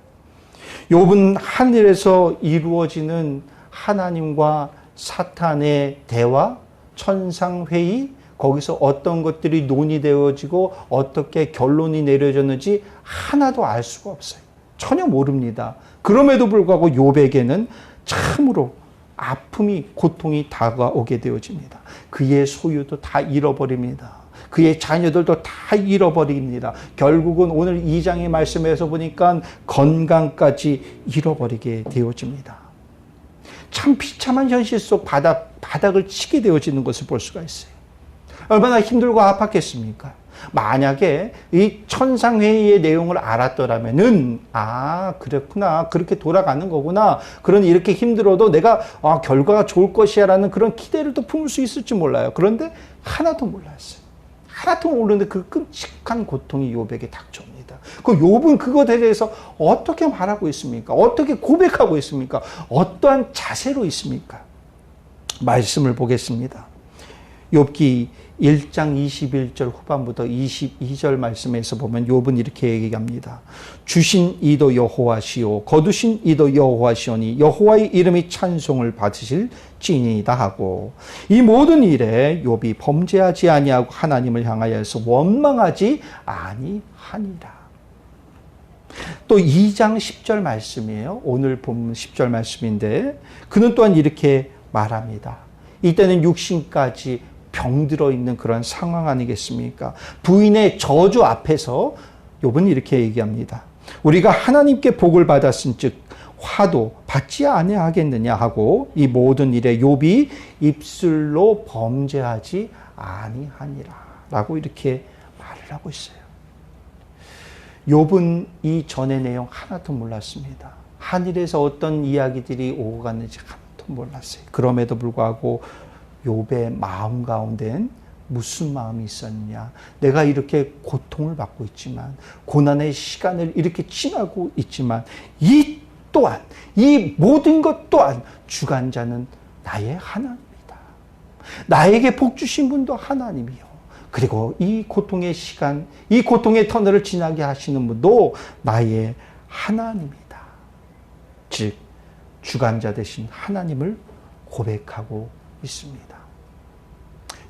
욥은 하늘에서 이루어지는 하나님과 사탄의 대화, 천상회의, 거기서 어떤 것들이 논의되어지고 어떻게 결론이 내려졌는지 하나도 알 수가 없어요. 전혀 모릅니다. 그럼에도 불구하고 욥에게는 참으로 아픔이, 고통이 다가오게 되어집니다. 그의 소유도 다 잃어버립니다. 그의 자녀들도 다 잃어버립니다. 결국은 오늘 2장의 말씀에서 보니까 건강까지 잃어버리게 되어집니다. 참 비참한 현실 속 바닥을 치게 되어지는 것을 볼 수가 있어요. 얼마나 힘들고 아팠겠습니까? 만약에 이 천상회의의 내용을 알았더라면은, 그렇구나. 그렇게 돌아가는 거구나. 그러니 이렇게 힘들어도 내가, 결과가 좋을 것이야 라는 그런 기대를 또 품을 수 있을지 몰라요. 그런데 하나도 몰랐어요. 하나도 모르는데 그 끔찍한 고통이 욥에게 닥쳐옵니다. 그 욥은 그것에 대해서 어떻게 말하고 있습니까? 어떻게 고백하고 있습니까? 어떠한 자세로 있습니까? 말씀을 보겠습니다. 욥기 1장 21절 후반부터 22절 말씀에서 보면 욥은 이렇게 얘기합니다. 주신 이도 여호와시오 거두신 이도 여호와시오니 여호와의 이름이 찬송을 받으실 지니이다 하고, 이 모든 일에 욥이 범죄하지 아니하고 하나님을 향하여서 원망하지 아니하니라. 또 2장 10절 말씀이에요. 오늘 본 10절 말씀인데 그는 또한 이렇게 말합니다. 이때는 육신까지 병들어 있는 그런 상황 아니겠습니까? 부인의 저주 앞에서 욥은 이렇게 얘기합니다. 우리가 하나님께 복을 받았은즉 화도 받지 아니하겠느냐 하고, 이 모든 일에 욥이 입술로 범죄하지 아니하니라 라고 이렇게 말을 하고 있어요. 욥은 이 전의 내용 하나도 몰랐습니다. 하늘에서 어떤 이야기들이 오고 갔는지 하나도 몰랐어요. 그럼에도 불구하고 욥의 마음 가운데는 무슨 마음이 있었냐. 내가 이렇게 고통을 받고 있지만, 고난의 시간을 이렇게 지나고 있지만, 이 또한, 이 모든 것 또한 주관자는 나의 하나님이다. 나에게 복 주신 분도 하나님이요. 그리고 이 고통의 시간, 이 고통의 터널을 지나게 하시는 분도 나의 하나님이다. 즉, 주관자 되신 하나님을 고백하고 있습니다.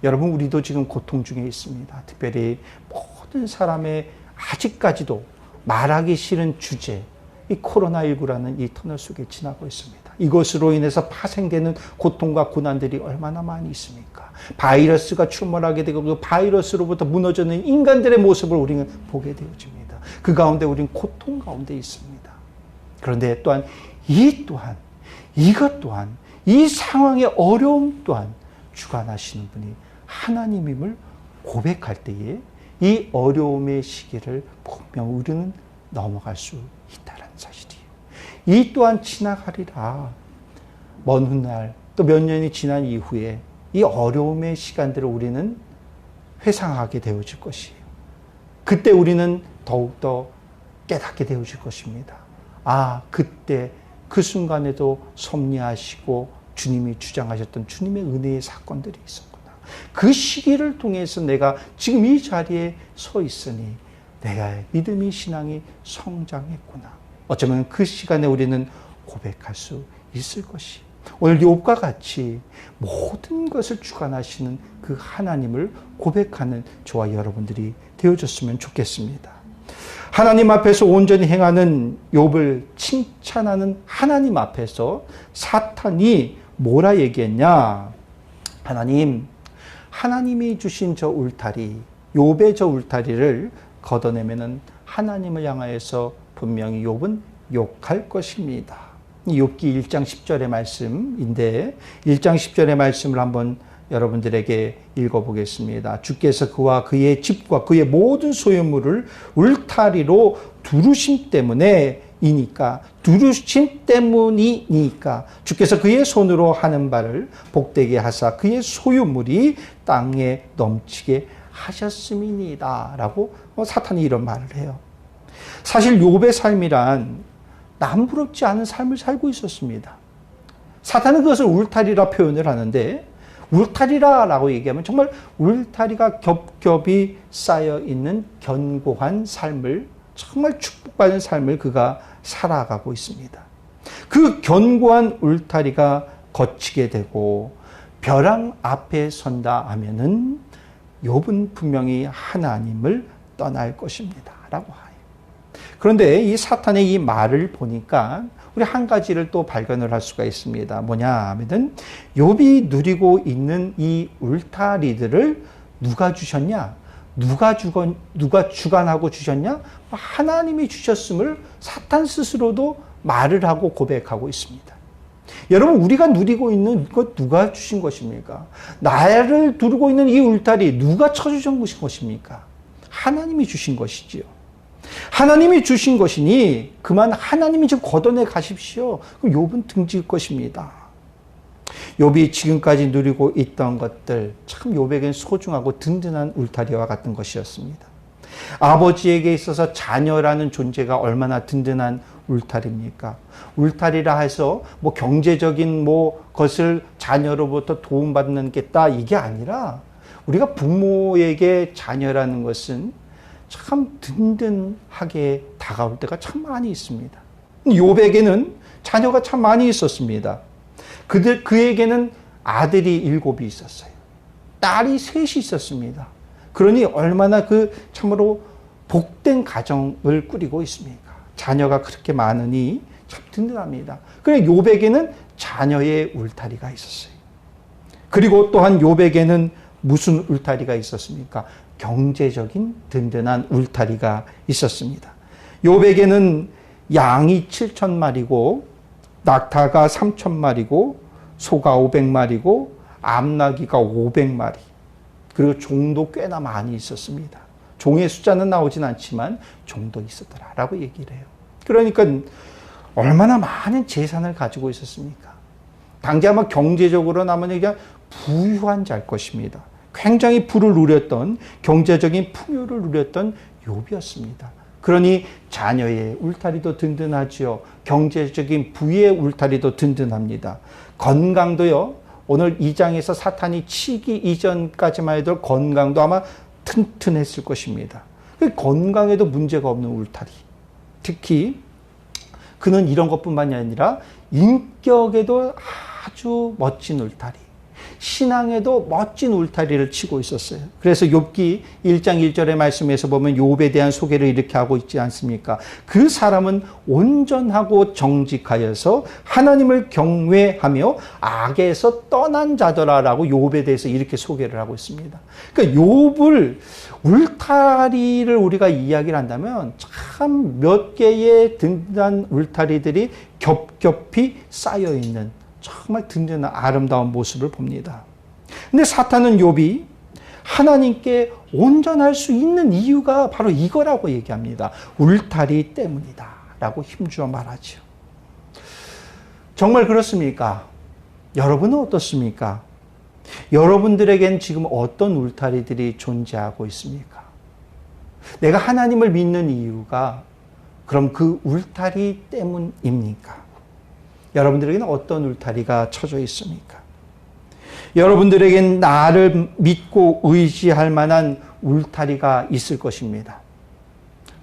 여러분, 우리도 지금 고통 중에 있습니다. 특별히 모든 사람의 아직까지도 말하기 싫은 주제, 이 코로나19라는 이 터널 속에 지나고 있습니다. 이것으로 인해서 파생되는 고통과 고난들이 얼마나 많이 있습니까? 바이러스가 출몰하게 되고 그 바이러스로부터 무너지는 인간들의 모습을 우리는 보게 되어집니다. 그 가운데 우리는 고통 가운데 있습니다. 그런데 또한 이것 또한 이 상황의 어려움 또한 주관하시는 분이 하나님임을 고백할 때에 이 어려움의 시기를 분명 우리는 넘어갈 수 있다는 사실이에요. 이 또한 지나가리라. 먼 훗날 또 몇 년이 지난 이후에 이 어려움의 시간들을 우리는 회상하게 되어질 것이에요. 그때 우리는 더욱더 깨닫게 되어질 것입니다. 아, 그때 그 순간에도 섭리하시고 주님이 주장하셨던 주님의 은혜의 사건들이 있었구나. 그 시기를 통해서 내가 지금 이 자리에 서 있으니 내가 믿음의 신앙이 성장했구나. 어쩌면 그 시간에 우리는 고백할 수 있을 것이. 오늘 욥과 같이 모든 것을 주관하시는 그 하나님을 고백하는 저와 여러분들이 되어줬으면 좋겠습니다. 하나님 앞에서 온전히 행하는 욥을 칭찬하는 하나님 앞에서 사탄이 뭐라 얘기했냐? 하나님이 주신 저 울타리, 욥의 저 울타리를 걷어내면은 하나님을 향하여서 분명히 욥은 욕할 것입니다. 욥기 1장 10절의 말씀인데 1장 10절의 말씀을 한번 여러분들에게 읽어보겠습니다. 주께서 그와 그의 집과 그의 모든 소유물을 울타리로 두르심 때문이니까 주께서 그의 손으로 하는 바를 복되게 하사 그의 소유물이 땅에 넘치게 하셨음이니이다 라고 사탄이 이런 말을 해요. 사실 욥의 삶이란 남부럽지 않은 삶을 살고 있었습니다. 사탄은 그것을 울타리라 표현을 하는데 울타리라라고 얘기하면 정말 울타리가 겹겹이 쌓여 있는 견고한 삶을, 정말 축복받은 삶을 그가 살아가고 있습니다. 그 견고한 울타리가 거치게 되고 벼랑 앞에 선다 하면은 욥은 분명히 하나님을 떠날 것입니다 라고 해요. 그런데 이 사탄의 이 말을 보니까 우리 한 가지를 또 발견을 할 수가 있습니다. 뭐냐 하면은 욥이 누리고 있는 이 울타리들을 누가 주셨냐? 누가 주관하고 주셨냐? 하나님이 주셨음을 사탄 스스로도 말을 하고 고백하고 있습니다. 여러분, 우리가 누리고 있는 것 누가 주신 것입니까? 나를 두르고 있는 이 울타리 누가 쳐주신 것입니까? 하나님이 주신 것이지요. 하나님이 주신 것이니 그만 하나님이 좀 걷어내 가십시오. 그럼 욥은 등질 것입니다. 욥이 지금까지 누리고 있던 것들, 참 욥에게는 소중하고 든든한 울타리와 같은 것이었습니다. 아버지에게 있어서 자녀라는 존재가 얼마나 든든한 울타리입니까? 울타리라 해서 뭐 경제적인 것을 자녀로부터 도움받는 겠다 이게 아니라 우리가 부모에게 자녀라는 것은 참 든든하게 다가올 때가 참 많이 있습니다. 욥에게는 자녀가 참 많이 있었습니다. 그에게는 아들이 7이 있었어요. 딸이 3이 있었습니다. 그러니 얼마나 참으로 복된 가정을 꾸리고 있습니까? 자녀가 그렇게 많으니 참 든든합니다. 그래 욥에게는 자녀의 울타리가 있었어요. 그리고 또한 욥에게는 무슨 울타리가 있었습니까? 경제적인 든든한 울타리가 있었습니다. 욥에게는 양이 7,000마리고 낙타가 3,000마리고 소가 500마리고 암나귀가 500마리 그리고 종도 꽤나 많이 있었습니다. 종의 숫자는 나오진 않지만 종도 있었더라라고 얘기를 해요. 그러니까 얼마나 많은 재산을 가지고 있었습니까? 당장 아마 경제적으로 나면 그냥 부유한 자일 것입니다. 굉장히 부를 누렸던 경제적인 풍요를 누렸던 욥이었습니다. 그러니 자녀의 울타리도 든든하지요. 경제적인 부의 울타리도 든든합니다. 건강도요. 오늘 2장에서 사탄이 치기 이전까지만 해도 건강도 아마 튼튼했을 것입니다. 건강에도 문제가 없는 울타리. 특히 그는 이런 것뿐만이 아니라 인격에도 아주 멋진 울타리, 신앙에도 멋진 울타리를 치고 있었어요. 그래서 욥기 1장 1절의 말씀에서 보면 욥에 대한 소개를 이렇게 하고 있지 않습니까? 그 사람은 온전하고 정직하여서 하나님을 경외하며 악에서 떠난 자더라라고 욥에 대해서 이렇게 소개를 하고 있습니다. 그러니까 욥을 울타리를 우리가 이야기를 한다면 참 몇 개의 든든한 울타리들이 겹겹이 쌓여 있는 정말 든든한 아름다운 모습을 봅니다. 근데 사탄은 욥이 하나님께 온전할 수 있는 이유가 바로 이거라고 얘기합니다. 울타리 때문이다 라고 힘주어 말하죠. 정말 그렇습니까? 여러분은 어떻습니까? 여러분들에겐 지금 어떤 울타리들이 존재하고 있습니까? 내가 하나님을 믿는 이유가 그럼 그 울타리 때문입니까? 여러분들에게는 어떤 울타리가 쳐져 있습니까? 여러분들에겐 나를 믿고 의지할 만한 울타리가 있을 것입니다.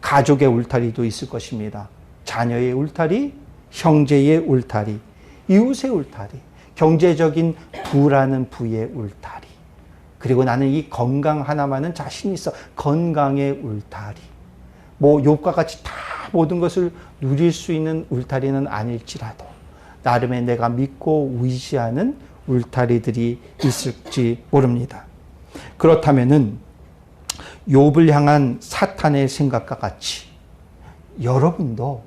가족의 울타리도 있을 것입니다. 자녀의 울타리, 형제의 울타리, 이웃의 울타리, 경제적인 부라는 부의 울타리. 그리고 나는 이 건강 하나만은 자신 있어. 건강의 울타리. 뭐 욥과 같이 다 모든 것을 누릴 수 있는 울타리는 아닐지라도 나름의 내가 믿고 의지하는 울타리들이 있을지 모릅니다. 그렇다면은 욥을 향한 사탄의 생각과 같이 여러분도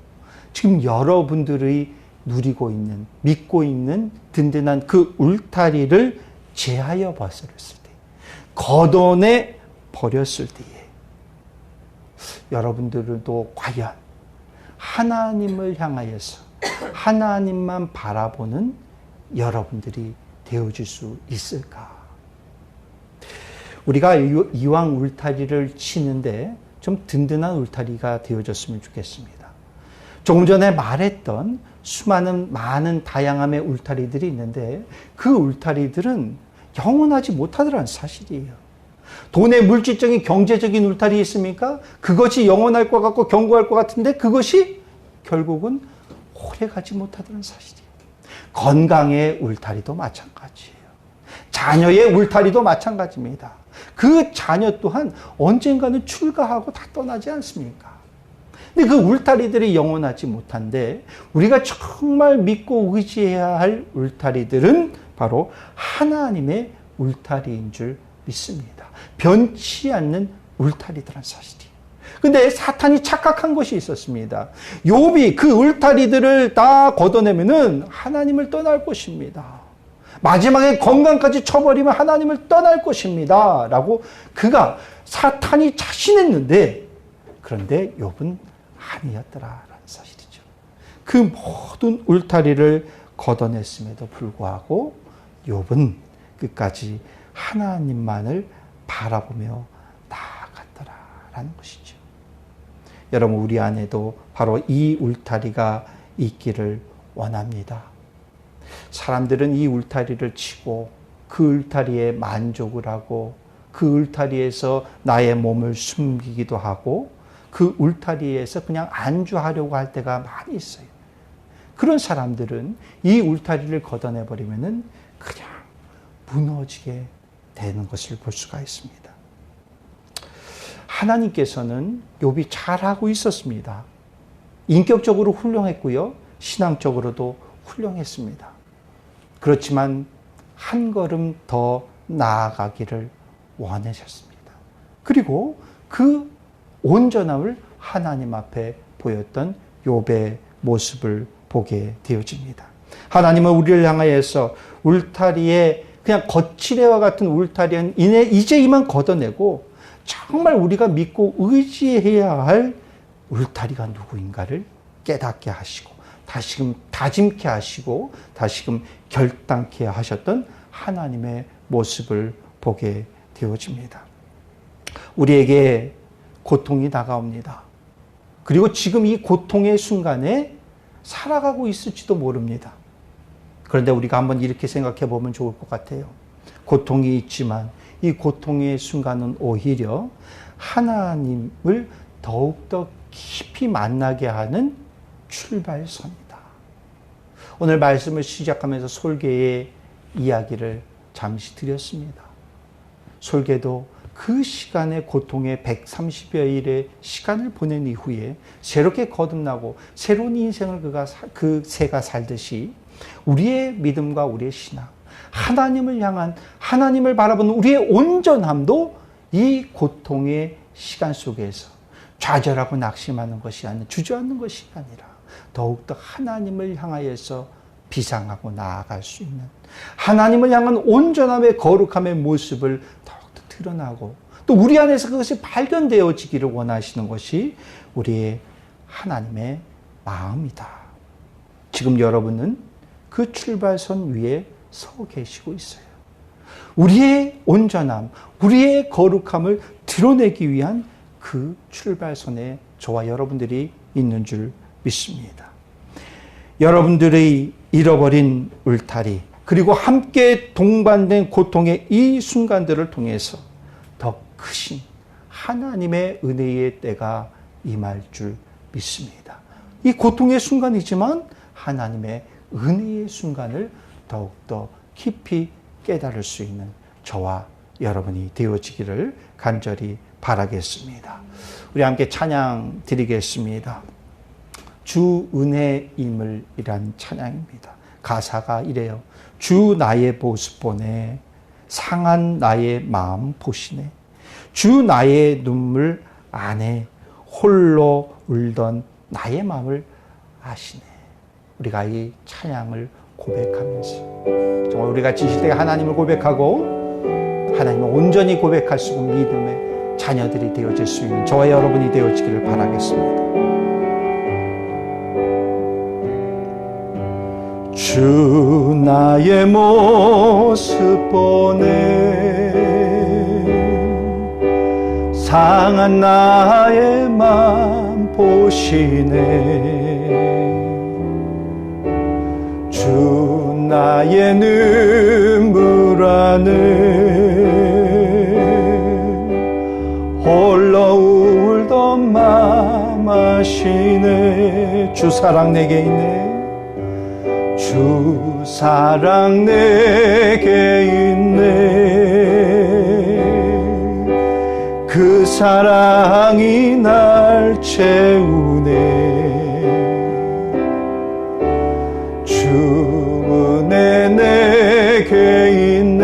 지금 여러분들이 누리고 있는, 믿고 있는 든든한 그 울타리를 제하여 봤을 때, 걷어내 버렸을 때에 여러분들도 과연 하나님을 향하여서 하나님만 바라보는 여러분들이 되어줄 수 있을까? 우리가 이왕 울타리를 치는데 좀 든든한 울타리가 되어졌으면 좋겠습니다. 조금 전에 말했던 많은 다양함의 울타리들이 있는데 그 울타리들은 영원하지 못하더라는 사실이에요. 돈의 물질적인 경제적인 울타리 있습니까? 그것이 영원할 것 같고 견고할 것 같은데 그것이 결국은 오래가지 못하더라는 사실이에요. 건강의 울타리도 마찬가지예요. 자녀의 울타리도 마찬가지입니다. 그 자녀 또한 언젠가는 출가하고 다 떠나지 않습니까? 근데 그 울타리들이 영원하지 못한데 우리가 정말 믿고 의지해야 할 울타리들은 바로 하나님의 울타리인 줄 믿습니다. 변치 않는 울타리들은 사실이에요. 근데 사탄이 착각한 것이 있었습니다. 욥이 그 울타리들을 다 걷어내면은 하나님을 떠날 것입니다. 마지막에 건강까지 쳐버리면 하나님을 떠날 것입니다. 라고 그가 사탄이 자신했는데 그런데 욥은 아니었더라라는 사실이죠. 그 모든 울타리를 걷어냈음에도 불구하고 욥은 끝까지 하나님만을 바라보며 나아갔더라라는 것이죠. 여러분 우리 안에도 바로 이 울타리가 있기를 원합니다. 사람들은 이 울타리를 치고 그 울타리에 만족을 하고 그 울타리에서 나의 몸을 숨기기도 하고 그 울타리에서 그냥 안주하려고 할 때가 많이 있어요. 그런 사람들은 이 울타리를 걷어내버리면은 그냥 무너지게 되는 것을 볼 수가 있습니다. 하나님께서는 욥이 잘하고 있었습니다. 인격적으로 훌륭했고요. 신앙적으로도 훌륭했습니다. 그렇지만 한 걸음 더 나아가기를 원하셨습니다. 그리고 그 온전함을 하나님 앞에 보였던 욥의 모습을 보게 되어집니다. 하나님은 우리를 향하여서 울타리에 그냥 거칠애와 같은 울타리는 이제 이만 걷어내고 정말 우리가 믿고 의지해야 할 울타리가 누구인가를 깨닫게 하시고 다시금 다짐케 하시고 다시금 결단케 하셨던 하나님의 모습을 보게 되어집니다. 우리에게 고통이 다가옵니다. 그리고 지금 이 고통의 순간에 살아가고 있을지도 모릅니다. 그런데 우리가 한번 이렇게 생각해 보면 좋을 것 같아요. 고통이 있지만 이 고통의 순간은 오히려 하나님을 더욱더 깊이 만나게 하는 출발선이다. 오늘 말씀을 시작하면서 솔개의 이야기를 잠시 드렸습니다. 솔개도 그 시간의 고통의 130여일의 시간을 보낸 이후에 새롭게 거듭나고 새로운 인생을 그 새가 살듯이 우리의 믿음과 우리의 신앙, 하나님을 향한, 하나님을 바라보는 우리의 온전함도 이 고통의 시간 속에서 좌절하고 낙심하는 것이 아니라, 주저앉는 것이 아니라 더욱더 하나님을 향하여서 비상하고 나아갈 수 있는, 하나님을 향한 온전함의 거룩함의 모습을 더욱더 드러나고 또 우리 안에서 그것이 발견되어지기를 원하시는 것이 우리의 하나님의 마음이다. 지금 여러분은 그 출발선 위에 서 계시고 있어요. 우리의 온전함, 우리의 거룩함을 드러내기 위한 그 출발선에 저와 여러분들이 있는 줄 믿습니다. 여러분들의 잃어버린 울타리, 그리고 함께 동반된 고통의 이 순간들을 통해서 더 크신 하나님의 은혜의 때가 임할 줄 믿습니다. 이 고통의 순간이지만 하나님의 은혜의 순간을 더욱더 깊이 깨달을 수 있는 저와 여러분이 되어지기를 간절히 바라겠습니다. 우리 함께 찬양 드리겠습니다. 주 은혜임을 이란 찬양입니다. 가사가 이래요. 주 나의 모습 보네, 상한 나의 마음 보시네, 주 나의 눈물 안에 홀로 울던 나의 마음을 아시네. 우리가 이 찬양을 고백하면서 정말 우리가 지시되게 하나님을 고백하고 하나님을 온전히 고백할 수 있는 믿음의 자녀들이 되어질 수 있는 저와 여러분이 되어지기를 바라겠습니다. 주 나의 모습 보네, 상한 나의 마음 보시네, 주 나의 눈물 안에 홀로 울던 마음 아시네. 주 사랑 내게 있네, 주 사랑 내게 있네, 그 사랑이 날 채우네, 주 은혜 내게 있네,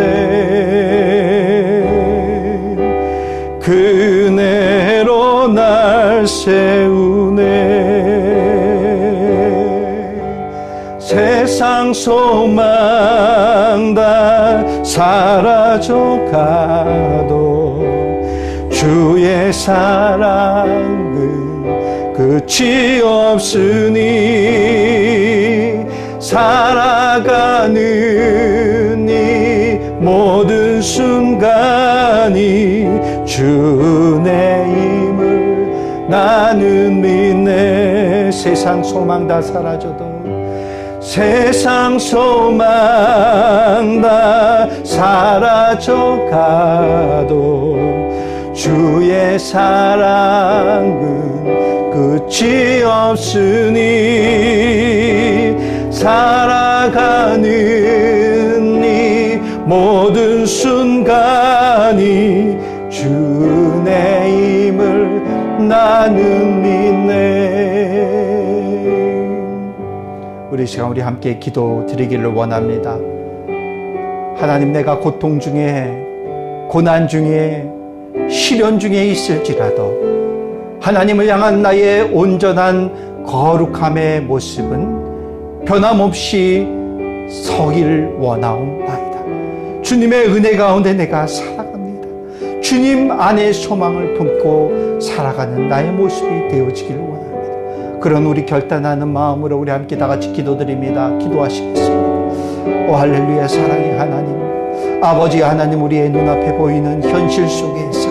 그 은혜로 날 세우네. 세상 소망 다 사라져가도 주의 사랑은 끝이 없으니 살아가는 이 모든 순간이 주 은혜임을 나는 믿네. 세상 소망 다 사라져도, 세상 소망 다 사라져가도 주의 사랑은 끝이 없으니 살아가는 이 모든 순간이 주 은혜임을 나는 믿네. 우리 시간 우리 함께 기도 드리기를 원합니다. 하나님, 내가 고통 중에, 고난 중에, 시련 중에 있을지라도 하나님을 향한 나의 온전한 거룩함의 모습은 변함없이 서길 원하옵나이다. 주님의 은혜 가운데 내가 살아갑니다. 주님 안에 소망을 품고 살아가는 나의 모습이 되어지기를 원합니다. 그런 우리 결단하는 마음으로 우리 함께 다 같이 기도드립니다. 기도하시겠습니다. 오 할렐루야. 사랑의 하나님, 아버지 하나님, 우리의 눈앞에 보이는 현실 속에서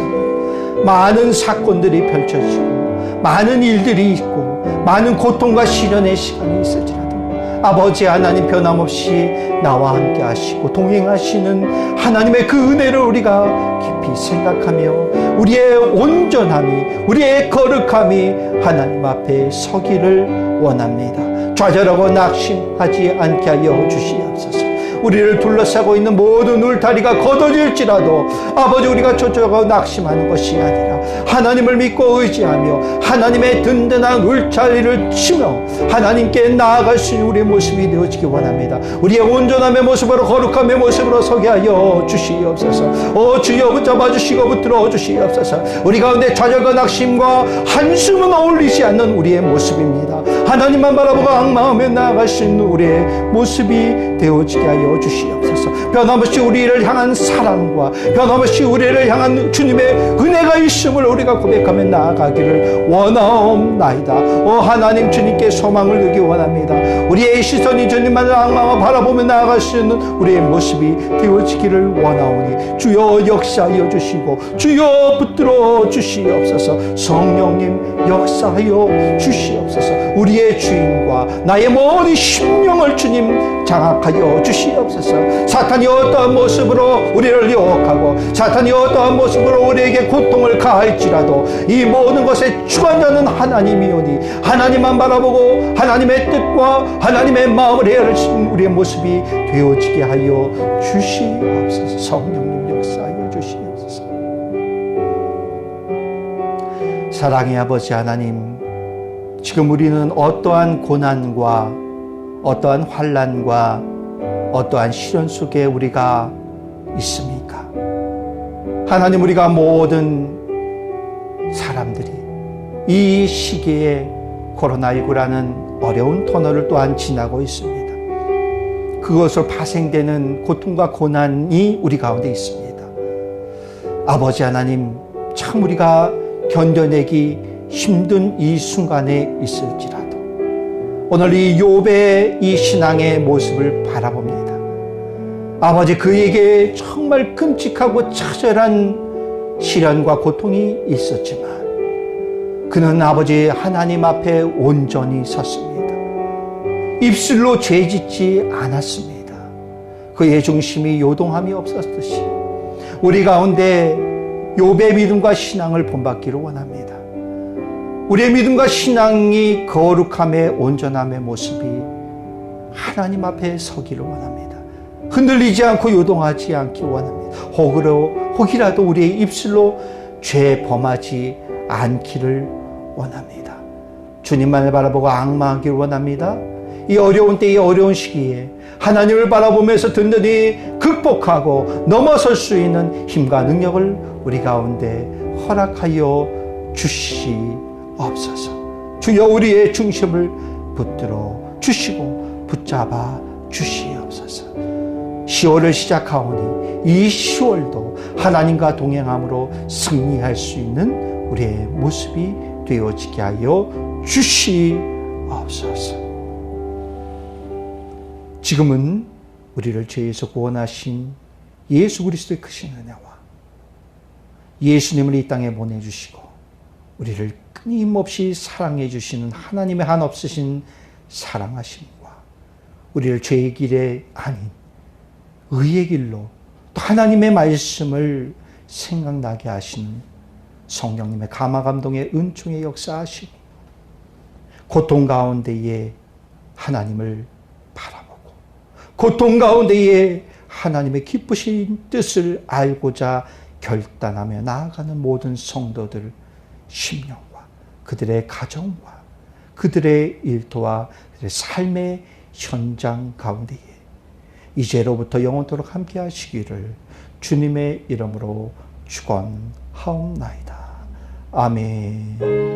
많은 사건들이 펼쳐지고 많은 일들이 있고 많은 고통과 시련의 시간이 있을지라도 아버지 하나님, 변함없이 나와 함께 하시고 동행하시는 하나님의 그 은혜를 우리가 깊이 생각하며 우리의 온전함이, 우리의 거룩함이 하나님 앞에 서기를 원합니다. 좌절하고 낙심하지 않게 하여 주시옵소서. 우리를 둘러싸고 있는 모든 울타리가 걷어질지라도 아버지, 우리가 쫓아가고 낙심하는 것이 아니라 하나님을 믿고 의지하며 하나님의 든든한 울타리를 치며 하나님께 나아갈 수 있는 우리의 모습이 되어지기 원합니다. 우리의 온전함의 모습으로, 거룩함의 모습으로 서게 하여 주시옵소서. 주여 붙잡아 주시고 붙들어 주시옵소서. 우리 가운데 좌절과 낙심과 한숨은 어울리지 않는 우리의 모습입니다. 하나님만 바라보고 악마하며 나아갈 수 있는 우리의 모습이 되어지게 하여 주시옵소서. 변함없이 우리를 향한 사랑과 변함없이 우리를 향한 주님의 은혜가 있음을 우리가 고백하며 나아가기를 원하옵나이다. 하나님, 주님께 소망을 두기 원합니다. 우리의 시선이 주님만을 악마와 바라보며 나아갈 수 있는 우리의 모습이 되어지기를 원하오니 주여 역사하여 주시고 주여 붙들어 주시옵소서. 성령님 역사하여 주시옵소서. 우리의 주인과 나의 모든 심령을 주님 장악하여 주시옵소서. 사탄이 어떠한 모습으로 우리를 유혹하고 사탄이 어떠한 모습으로 우리에게 고통을 가할지라도 이 모든 것의 주관자는 하나님이오니 하나님만 바라보고 하나님의 뜻과 하나님의 마음을 헤아리신 우리의 모습이 되어지게 하여 주시옵소서. 성령님 역사하여 주시옵소서. 사랑의 아버지 하나님, 지금 우리는 어떠한 고난과 어떠한 환난과 어떠한 시련 속에 우리가 있습니까? 하나님, 우리가 모든 사람들이 이 시기에 코로나19라는 어려운 터널을 또한 지나고 있습니다. 그것으로 파생되는 고통과 고난이 우리 가운데 있습니다. 아버지 하나님, 참 우리가 견뎌내기 힘든 이 순간에 있을지라도 오늘 이 욥의 이 신앙의 모습을 바라봅니다. 아버지, 그에게 정말 끔찍하고 처절한 시련과 고통이 있었지만 그는 아버지 하나님 앞에 온전히 섰습니다. 입술로 죄짓지 않았습니다. 그의 중심이 요동함이 없었듯이 우리 가운데 욥의 믿음과 신앙을 본받기를 원합니다. 우리의 믿음과 신앙이 거룩함의 온전함의 모습이 하나님 앞에 서기를 원합니다. 흔들리지 않고 요동하지 않기 원합니다. 혹이라도 우리의 입술로 죄 범하지 않기를 원합니다. 주님만을 바라보고 악마하기를 원합니다. 이 어려운 때, 이 어려운 시기에 하나님을 바라보면서 든든히 극복하고 넘어설 수 있는 힘과 능력을 우리 가운데 허락하여 주시옵소서. 주여, 우리의 중심을 붙들어 주시고 붙잡아 주시옵소서. 10월을 시작하오니 이 10월도 하나님과 동행함으로 승리할 수 있는 우리의 모습이 되어지게 하여 주시옵소서. 지금은 우리를 죄에서 구원하신 예수 그리스도의 크신 은혜와 예수님을 이 땅에 보내주시고 우리를 끊임없이 사랑해 주시는 하나님의 한없으신 사랑하심과 우리를 죄의 길에 아닌 의의 길로 또 하나님의 말씀을 생각나게 하시는 성령님의 감화감동의 은총의 역사하시고 고통 가운데에 하나님을 바라보고 고통 가운데에 하나님의 기쁘신 뜻을 알고자 결단하며 나아가는 모든 성도들 심령과 그들의 가정과 그들의 일터와 그들의 삶의 현장 가운데에 이제로부터 영원토록 함께 하시기를 주님의 이름으로 축원하옵나이다. 아멘.